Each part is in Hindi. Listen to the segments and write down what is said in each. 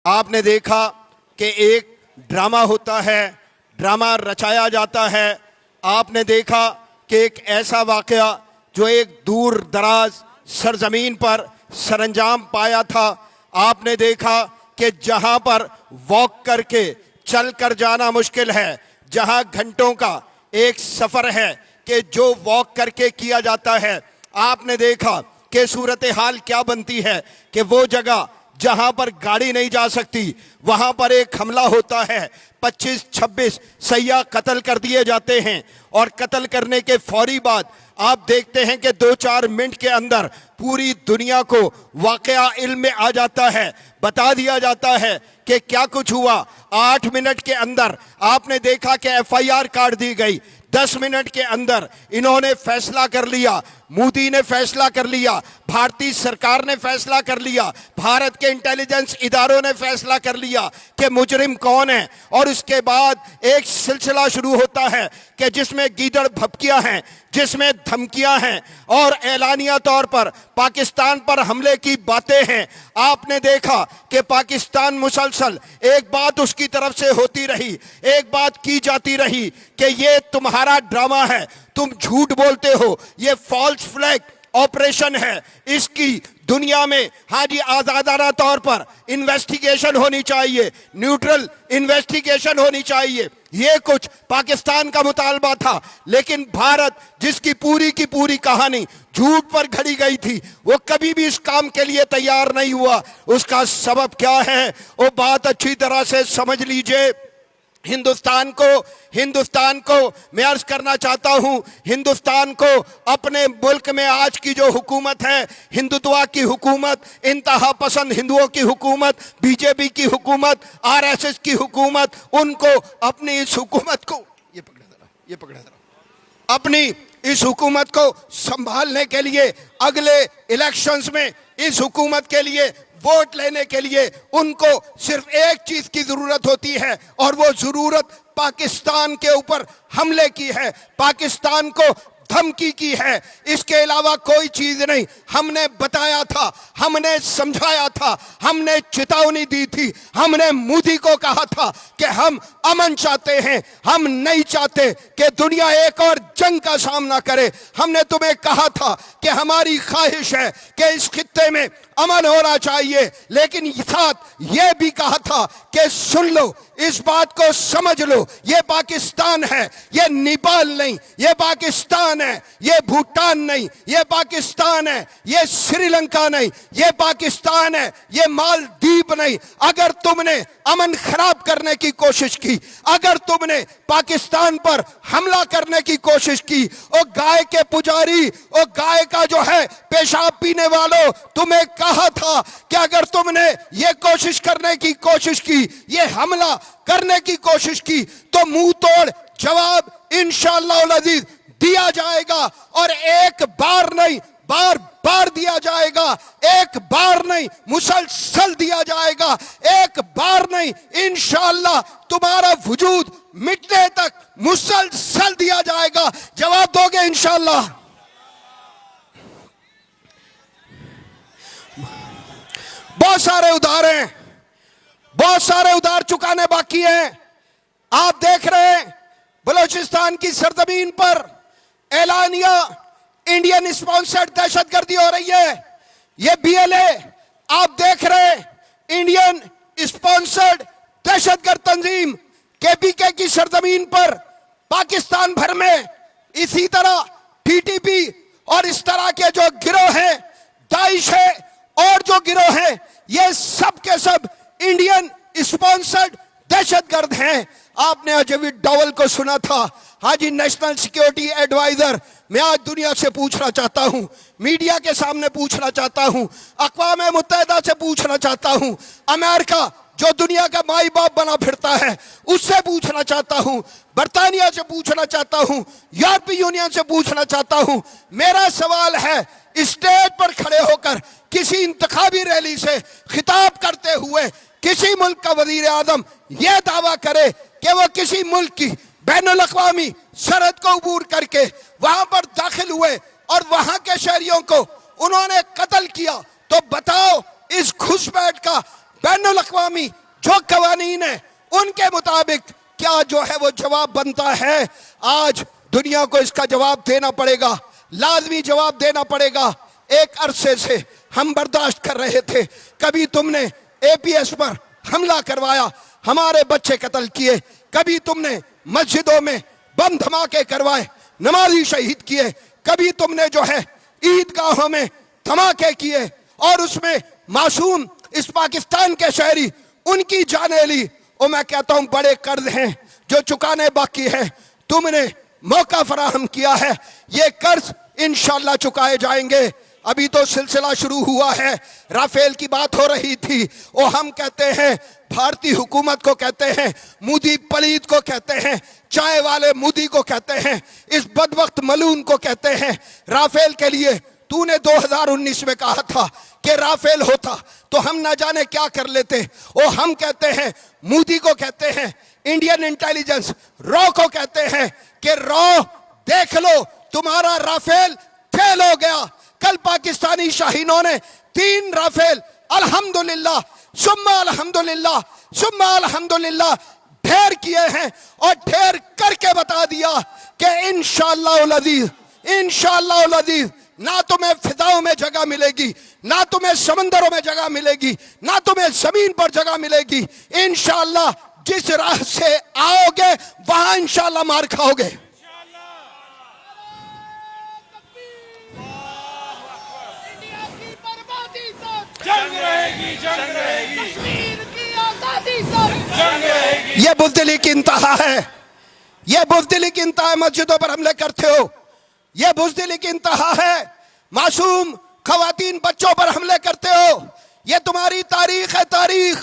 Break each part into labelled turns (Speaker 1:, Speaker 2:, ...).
Speaker 1: आपने देखा कि एक ड्रामा होता है, ड्रामा रचाया जाता है। आपने देखा कि एक ऐसा वाकया जो एक दूर दराज सरजमीन पर सरंजाम पाया था। आपने देखा कि जहां पर वॉक करके चल कर जाना मुश्किल है, जहां घंटों का एक सफर है कि जो वॉक करके किया जाता है, आपने देखा कि सूरत हाल क्या बनती है कि वो जगह जहां पर गाड़ी नहीं जा सकती वहां पर एक हमला होता है। 25-26 सैयाह कत्ल कर दिए जाते हैं और कत्ल करने के फौरी बाद आप देखते हैं कि 2-4 मिनट के अंदर पूरी दुनिया को वाकया इल्म में आ जाता है, बता दिया जाता है कि क्या कुछ हुआ। 8 मिनट के अंदर आपने देखा कि FIR काट दी गई। 10 मिनट के अंदर इन्होंने फैसला कर लिया, मोदी ने फैसला कर लिया, भारतीय सरकार ने फैसला कर लिया, भारत के इंटेलिजेंस इदारों ने फैसला कर लिया कि मुजरिम कौन है। और उसके बाद एक सिलसिला शुरू होता है कि जिसमें गीदड़ भपकियां हैं, जिसमें धमकियां हैं और ऐलानिया तौर पर पाकिस्तान पर हमले की बातें हैं। आपने देखा कि पाकिस्तान मुसलसल एक बात उसकी तरफ से होती रही, एक बात की जाती रही कि ये तुम्हारा ड्रामा है, तुम झूठ बोलते हो, ये फॉल्स फ्लैग ऑपरेशन है, इसकी दुनिया में हाँ जी आजादाना तौर पर इन्वेस्टिगेशन होनी चाहिए, न्यूट्रल इन्वेस्टिगेशन होनी चाहिए। ये कुछ पाकिस्तान का मुतालबा था, लेकिन भारत जिसकी पूरी की पूरी कहानी झूठ पर घड़ी गई थी, वो कभी भी इस काम के लिए तैयार नहीं हुआ। उसका सबब क्या है वो बात अच्छी तरह से समझ लीजिए। हिंदुस्तान को मैं अर्ज करना चाहता हूं, हिंदुस्तान को अपने मुल्क में आज की जो हुकूमत है, हिंदुत्व की हुकूमत, इंतहा पसंद हिंदुओं की हुकूमत, बीजेपी की हुकूमत, RSS की हुकूमत, उनको अपनी इस हुकूमत को ये पकड़ा जरा अपनी इस हुकूमत को संभालने के लिए अगले इलेक्शंस में इस हुकूमत के लिए वोट लेने के लिए उनको सिर्फ एक चीज की जरूरत होती है और वो जरूरत पाकिस्तान के ऊपर हमले की है, पाकिस्तान को धमकी की है। इसके अलावा कोई चीज नहीं। हमने बताया था, हमने समझाया था, हमने चेतावनी दी थी, हमने मोदी को कहा था कि हम अमन चाहते हैं, हम नहीं चाहते कि दुनिया एक और जंग का सामना करे। हमने तुम्हें कहा था कि हमारी ख्वाहिश है कि इस खित्ते में अमन होना चाहिए, लेकिन साथ ये भी कहा था कि सुन लो, इस बात को समझ लो, ये पाकिस्तान है, ये नेपाल नहीं, ये पाकिस्तान है, ये भूटान नहीं, ये पाकिस्तान है, ये श्रीलंका नहीं, ये पाकिस्तान है, ये मालदीव नहीं। अगर तुमने अमन खराब करने की कोशिश की, अगर तुमने पाकिस्तान पर हमला करने की कोशिश की, और गाय के पुजारी और गाय का जो है पेशाब पीने वालों, तुम्हें कहा था कि अगर तुमने ये कोशिश करने की कोशिश की, ये हमला करने की कोशिश की, तो मुंह तोड़ जवाब इंशाअल्लाह अज़ीज दिया जाएगा। और एक बार नहीं, बार बार दिया जाएगा, एक बार नहीं मुसलसल दिया जाएगा, एक बार नहीं, इंशाअल्लाह तुम्हारा वजूद मिटने तक मुसलसल दिया जाएगा। जवाब दोगे इंशाअल्लाह? बहुत सारे उधार चुकाने बाकी हैं। आप देख रहे हैं बलूचिस्तान की सरजमीन पर ऐलानिया इंडियन स्पॉन्सर्ड दहशतगर्दी हो रही है। ये BLA आप देख रहे हैं इंडियन स्पॉन्सर्ड दहशतगर्द तंजीम KPK की सरजमीन पर पाकिस्तान भर में इसी तरह TTP और इस तरह के जो गिरोह हैं, दाइश है और जो गिरोह हैं, ये सब के सब इंडियन स्पॉन्सर्ड दहशतगर्द हैं। आपने अजय डोवल को सुना था, हाजी नेशनल सिक्योरिटी एडवाइजर। मैं आज दुनिया से पूछना चाहता हूं, मीडिया के सामने पूछना चाहता हूं, अक़वाम मुत्तहिदा से पूछना चाहता हूं, अमेरिका जो दुनिया का माई बाप बना फिरता है उससे पूछना चाहता हूं, बरतानिया से पूछना चाहता हूं, यूरोपीय यूनियन से पूछना चाहता हूं। मेरा सवाल है, स्टेज पर खड़े होकर किसी इंतखाबी रैली से खिताब करते हुए किसी मुल्क का वजीर आजम यह दावा करे कि वो किसी मुल्क की बैनुल अक़वामी सरहद को अबूर करके वहां पर दाखिल हुए और वहां के शहरियों को उन्होंने कत्ल किया, तो बताओ इस घुसपैठ का बैनुल अक़वामी जो कवानीन है उनके मुताबिक क्या जो है वो जवाब बनता है। आज दुनिया को इसका जवाब देना पड़ेगा, लाजमी जवाब देना पड़ेगा। एक अरसे से हम बर्दाश्त कर रहे थे, कभी तुमने एपीएस पर हमला करवाया, हमारे बच्चे कत्ल किए, कभी तुमने मस्जिदों में बम धमाके करवाए, नमाजी शहीद किए, कभी तुमने जो है ईदगाहों में धमाके किए और उसमें मासूम इस पाकिस्तान के शहरी उनकी जाने ली। और मैं कहता हूं बड़े कर्ज हैं जो चुकाने बाकी है, तुमने मौका फराहम किया है, ये कर्ज इंशाल्लाह चुकाए जाएंगे। अभी तो सिलसिला शुरू हुआ है, राफेल की बात हो रही थी, और हम कहते हैं भारतीय हुकूमत को कहते हैं, मोदी पलीद को कहते हैं, चाय वाले मोदी को कहते हैं, इस बदबख्त मलून को कहते हैं। राफेल के लिए तूने 2019 में कहा था कि राफेल होता तो हम ना जाने क्या कर लेते, और हम कहते हैं मोदी को कहते हैं, इंडियन इंटेलिजेंस रॉ को कहते हैं कि रॉ देख लो तुम्हारा राफेल फेल हो गया। कल पाकिस्तानी शाहीनों ने 3 राफेल अल्हम्दुलिल्लाह सुम्मा अल्हम्दुलिल्लाह सुम्मा अल्हम्दुलिल्लाह ढेर किए हैं, और ढेर करके बता दिया कि इंशाअल्लाह अज़ीज़ ना तुम्हें फिजाओं में जगह मिलेगी, ना तुम्हें समंदरों में जगह मिलेगी, ना तुम्हें जमीन पर जगह मिलेगी। इंशाअल्लाह जिस राह से आओगे वहां इंशाअल्लाह मार खाओगे।
Speaker 2: जंग रहेगी, जंग रहेगी, कश्मीर की आजादी तक जंग रहेगी।
Speaker 1: ये बुज़दिली की इंतहा है, ये बुज़दिली की इंतहा है। मस्जिदों पर हमले करते हो, ये बुज़दिली की इंतहा है। मासूम खवातीन बच्चों पर हमले करते हो, ये तुम्हारी तारीख है, तारीख,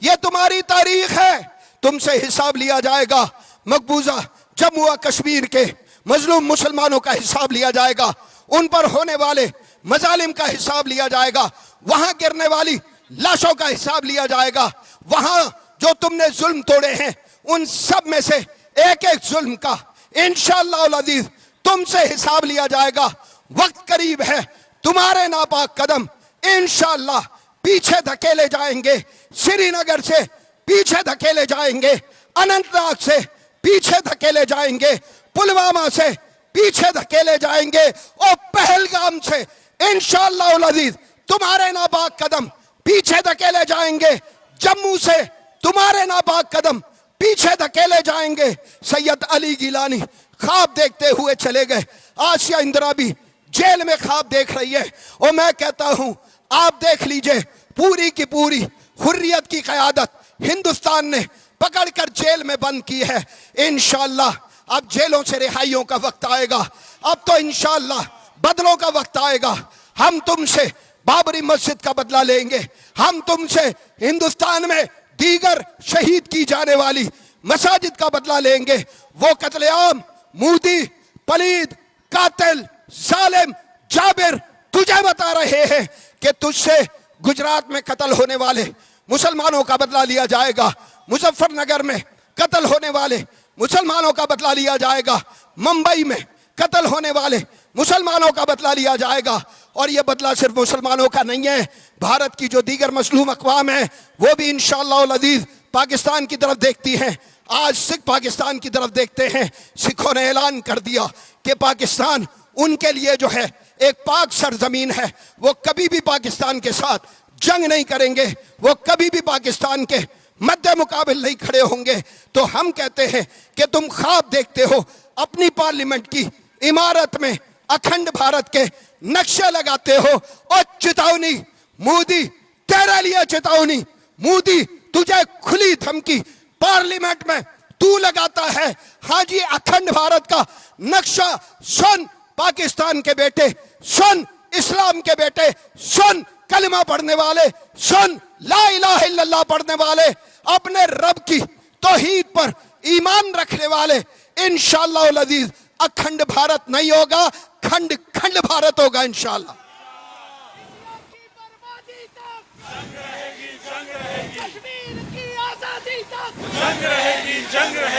Speaker 1: ये तुम्हारी तारीख है। तुमसे हिसाब लिया जाएगा। मकबूजा जम्मू और कश्मीर के मजलूम मुसलमानों का हिसाब लिया जाएगा, उन पर होने वाले मजालिम का हिसाब लिया जाएगा, वहां गिरने वाली लाशों का हिसाब लिया जाएगा, वहां जो तुमने जुल्म तोड़े हैं उन सब में से एक एक जुल्म का इंशाअल्लाह अज़ीज़ तुमसे हिसाब लिया जाएगा। वक्त करीब है, तुम्हारे नापाक कदम इंशाअल्लाह पीछे धकेले जाएंगे, श्रीनगर से पीछे धकेले जाएंगे, अनंतनाग से पीछे धकेले जाएंगे, पुलवामा से पीछे धकेले जाएंगे, और पहलगाम से इंशाअल्लाह अज़ीज़ तुम्हारे नापाक कदम पीछे धकेले जाएंगे, जम्मू से तुम्हारे नापाक कदम पीछे धकेले जाएंगे। सैयद अली गिलानी ख्वाब देखते हुए चले गए, आसिया इंदिरा भी जेल में ख्वाब देख रही है, और मैं कहता हूं आप देख लीजिए पूरी की पूरी हुर्रियत की क़यादत हिंदुस्तान ने पकड़कर जेल में बंद की है। इंशाअल्लाह अब जेलों से रिहाइयों का वक्त आएगा, अब तो इंशाअल्लाह बदलों का वक्त आएगा। हम तुमसे बाबरी मस्जिद का बदला लेंगे, हम तुमसे हिंदुस्तान में दीगर शहीद की जाने वाली मसाजिद का बदला लेंगे। वो कत्लेआम मोदी पलीद कातिल जालिम जाबिर तुझे बता रहे हैं कि तुझसे गुजरात में कत्ल होने वाले मुसलमानों का बदला लिया जाएगा, मुजफ्फरनगर में कत्ल होने वाले मुसलमानों का बदला लिया जाएगा, मुंबई में कत्ल होने वाले मुसलमानों का बदला लिया जाएगा। और यह बदला सिर्फ मुसलमानों का नहीं है, भारत की जो दीगर मजलूम अक़वाम है वो भी इंशाअल्लाह अज़ीज़ पाकिस्तान की तरफ देखती हैं। आज सिख पाकिस्तान की तरफ देखते हैं। सिखों ने ऐलान कर दिया कि पाकिस्तान उनके लिए जो है एक पाक सरजमीन है, वो कभी भी पाकिस्तान के साथ जंग नहीं करेंगे, वो कभी भी पाकिस्तान के मद्दे मुकाबिल नहीं खड़े होंगे। तो हम कहते हैं कि तुम ख्वाब देखते हो अपनी पार्लियामेंट की इमारत में अखंड भारत के नक्शे लगाते हो, और चेतावनी मोदी तेरे लिए चेतावनी, मोदी तुझे खुली धमकी पार्लियामेंट में तू लगाता है। हाँ जी, अखंड भारत का नक्शा सुन पाकिस्तान के बेटे, सुन इस्लाम के बेटे, सुन कलिमा पढ़ने वाले, सुन ला इलाहा इल्लल्लाह पढ़ने वाले, अपने रब की तौहीद पर ईमान रखने वाले। इंशाअल्लाह अज़ीज़ अखंड भारत नहीं होगा, खंड खंड भारत होगा इंशाअल्लाह।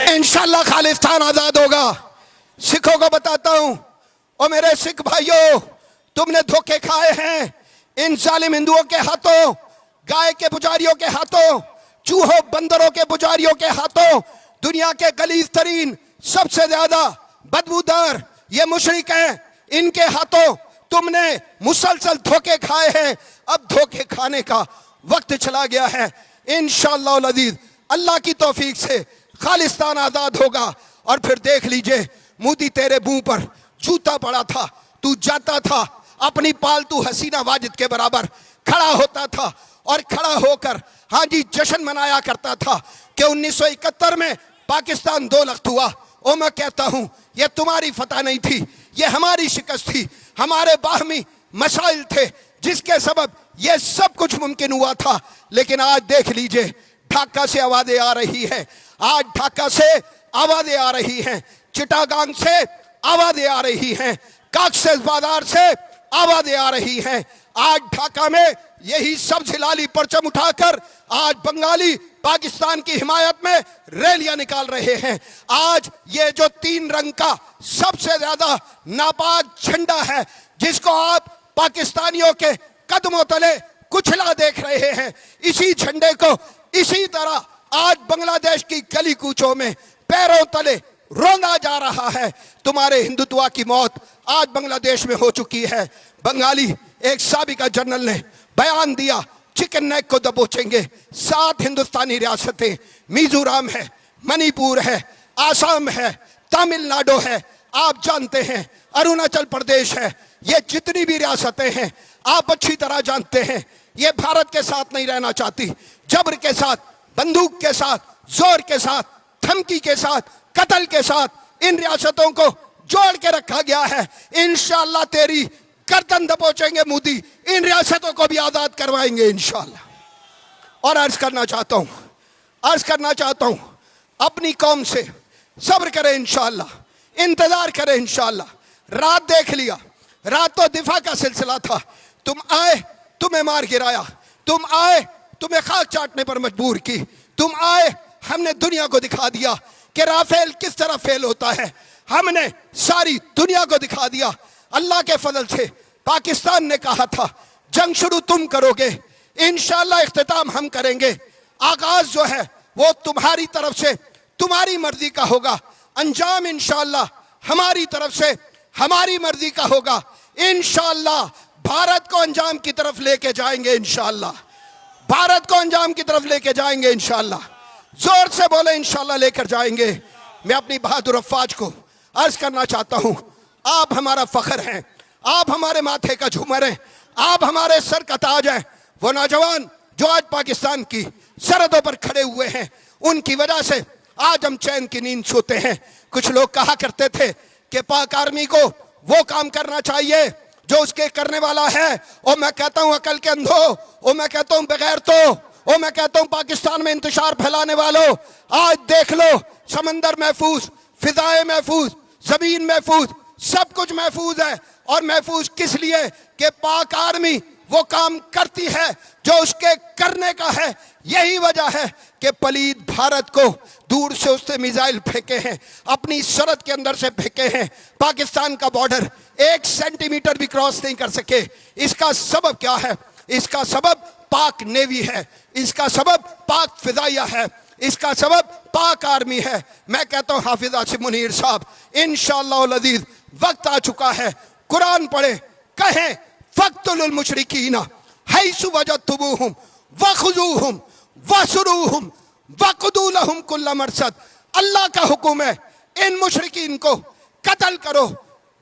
Speaker 1: इंशाअल्लाह खालिस्तान आजाद होगा। सिखों को बताता हूं, और मेरे सिख भाइयों, तुमने धोखे खाए हैं इन जालिम हिंदुओं के हाथों। गाय के पुजारियों के हाथों, चूहों बंदरों के पुजारियों के हाथों, दुनिया के गलीज तरीन सबसे ज्यादा बदबूदार ये मुशरिक हैं, इनके हाथों तुमने मुसलसल धोखे खाए हैं। अब धोखे खाने का वक्त चला गया है। इंशाअल्लाह अज़ीज अल्लाह की तौफीक से खालिस्तान आजाद होगा। और फिर देख लीजिए, मोदी तेरे मुंह पर जूता पड़ा था, तू जाता था अपनी पालतू हसीना वाजिद के बराबर खड़ा होता था और खड़ा होकर हाँ जी जश्न मनाया करता था कि 1971 में पाकिस्तान 2 लख्त हुआ। और मैं कहता हूं यह तुम्हारी फतह नहीं थी, यह हमारी शिकस्त थी, हमारे बाहमी मसाइल थे जिसके सबब यह सब कुछ मुमकिन हुआ था। लेकिन आज देख लीजिए, ढाका से आवाजें आ रही है, आज ढाका से आवाजें आ रही हैं, चिटागांग से आवाजें आ रही हैं, काक्सेस बाजार से आवाजें आ रही हैं। आज ढाका में यही सब्ज हिलाली परचम उठाकर आज बंगाली पाकिस्तान की हिमायत में रैलियां निकाल रहे हैं। आज ये जो 3 रंग का सबसे ज्यादा नापाक झंडा है, जिसको आप पाकिस्तानियों के कदमों तले कुचला देख रहे हैं, इसी झंडे को इसी तरह आज बांग्लादेश की गली कूचों में पैरों तले रोंदा जा रहा है। तुम्हारे हिंदुत्व की मौत आज बांग्लादेश में हो चुकी है। बंगाली एक साबिका जनरल ने बयान दिया, चिकन नेक को दबोचेंगे। 7 हिंदुस्तानी रियासतें, मिजोरम है, मणिपुर है, आसाम है, तमिलनाडु है, आप जानते हैं अरुणाचल प्रदेश है, ये जितनी भी रियासतें हैं आप अच्छी तरह जानते हैं, ये भारत के साथ नहीं रहना चाहती। जबर के साथ, बंदूक के साथ, जोर के साथ, धमकी के साथ, कत्ल के साथ इन रियासतों को जोड़ के रखा गया है। इंशाअल्लाह तेरी गर्दन दबोचेंगे मोदी, इन रियासतों को भी आजाद करवाएंगे इंशाअल्लाह। और अर्ज करना चाहता हूं अपनी कौम से सब्र करें इंशाअल्लाह, इंतजार करें इंशाअल्लाह। रात देख लिया, रात तो दिफा का सिलसिला था, तुम आए तुम्हें मार गिराया, तुम आए तुम्हें खाक चाटने पर मजबूर की, तुम आए हमने दुनिया को दिखा दिया कि राफेल किस तरह फेल होता है, हमने सारी दुनिया को दिखा दिया। अल्लाह के फजल से पाकिस्तान ने कहा था जंग शुरू तुम करोगे, इंशाअल्लाह इख्तिताम हम करेंगे। आगाज जो है वो तुम्हारी तरफ से तुम्हारी मर्जी का होगा, अंजाम इंशाअल्लाह हमारी तरफ से हमारी मर्जी का होगा। इंशाअल्लाह भारत को अंजाम की तरफ लेके जाएंगे, इंशाअल्लाह भारत को अंजाम की तरफ लेके जाएंगे इंशाअल्लाह। जोर से बोले इंशाअल्लाह लेकर जाएंगे। मैं अपनी बहादुर अफवाज को अर्ज करना चाहता हूं, आप हमारा फख्र हैं, आप हमारे माथे का झूमर हैं, आप हमारे सर का ताज हैं। वो नौजवान जो आज पाकिस्तान की सरहदों पर खड़े हुए हैं, उनकी वजह से आज हम चैन की नींद सोते हैं। कुछ लोग कहा करते थे कि पाक आर्मी को वो काम करना चाहिए जो उसके करने वाला है। और मैं कहता हूं अकल के अंधो, और मैं कहता हूं बगैर तो, और मैं कहता हूं पाकिस्तान में इंतशार फैलाने वालों, आज देख लो समंदर महफूज, फिजाएं महफूज, जमीन महफूज, सब कुछ महफूज है। और महफूज किस लिए कि पाक आर्मी वो काम करती है जो उसके करने का है। यही वजह है कि पलीद भारत को दूर से उससे मिसाइल फेंके हैं, अपनी सरहद के अंदर से फेंके हैं, पाकिस्तान का बॉर्डर 1 सेंटीमीटर भी क्रॉस नहीं कर सके। इसका सबब क्या है? इसका सबब पाक नेवी है, इसका सबब पाक फिजाइया है, इसका सबब पाक आर्मी है। मैं कहता हूं हाफिज आसिफ मुनीर साहब, इंशाअल्लाह अज़ीज वक्त आ चुका है, कुरान पढ़े, कहें फक्तुल मुशरिकीना हैसु वजदतुमुहुम वखुजूहुम वसरुहुम वक़दू लहुम कुल्ल मरसद। अल्लाह का हुक्म है, इन मुशरिकीन को कत्ल करो,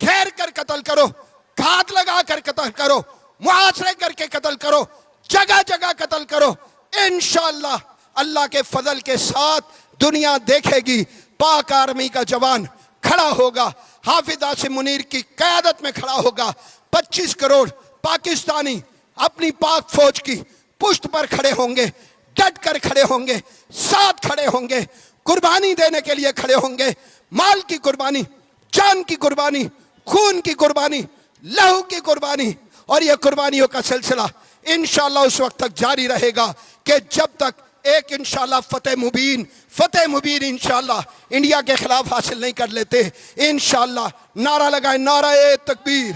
Speaker 1: घेर कर कत्ल करो, घात लगा कर कत्ल करो, मुआसरे करके कत्ल करो, जगह जगह कत्ल करो। इंशाअल्लाह अल्लाह के फजल के साथ दुनिया देखेगी, पाक आर्मी का जवान खड़ा होगा, हाफिज आसिफ मुनीर की क़यादत में खड़ा होगा। 25 करोड़ पाकिस्तानी अपनी पाक फौज की पुष्ट पर खड़े होंगे, डट कर खड़े होंगे, साथ खड़े होंगे, कुर्बानी देने के लिए खड़े होंगे। माल की कुर्बानी, जान की कुर्बानी, खून की कुर्बानी, लहू की कुर्बानी। और यह कुर्बानियों का सिलसिला इंशाअल्लाह उस वक्त तक जारी रहेगा कि जब तक एक इंशाअल्लाह फतेह मुबीन इंशाअल्लाह इंडिया के खिलाफ हासिल नहीं कर लेते। इंशाअल्लाह नारा लगाए, नाराए तकबीर,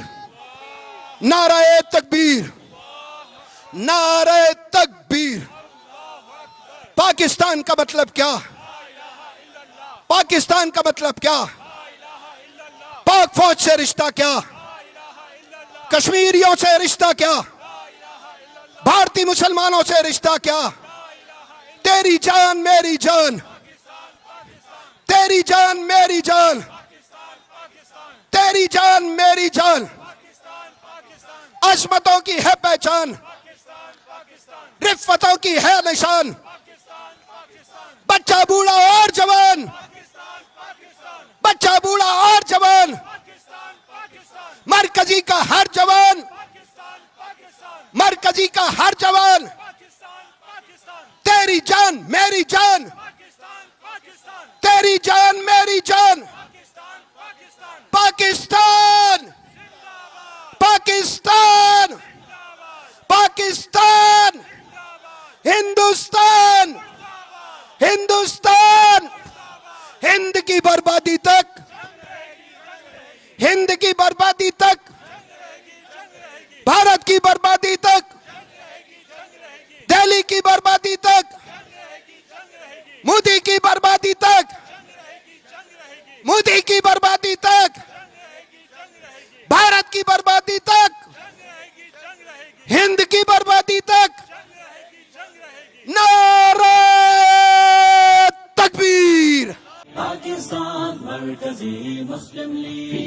Speaker 1: नाराए तकबीर, नारे तकबीर। पाकिस्तान का मतलब क्या? पाकिस्तान का मतलब क्या? पाक फौज से रिश्ता क्या? कश्मीरियों से रिश्ता क्या? भारतीय मुसलमानों से रिश्ता क्या? तेरी जान मेरी जान, तेरी जान मेरी जान, तेरी जान मेरी जान, अजमतों की है पहचान, रिफ्फतों की है निशान, बच्चा बूढ़ा और जवान, बच्चा बूढ़ा और जवान, मरकजी का हर जवान, मरकजी का हर जवान, तेरी जान मेरी जान, तेरी जान मेरी जान, पाकिस्तान पाकिस्तान पाकिस्तान, हिंदुस्तान हिंदुस्तान, हिंद की बर्बादी तक, हिंद की बर्बादी तक, भारत की बर्बादी तक, दिल्ली की बर्बादी तक, मोदी की बर्बादी तक, मोदी की बर्बादी तक, भारत की बर्बादी तक, हिंद की बर्बादी तक। नारे तकबीर।
Speaker 3: पाकिस्तान मरकजी मुस्लिम लीग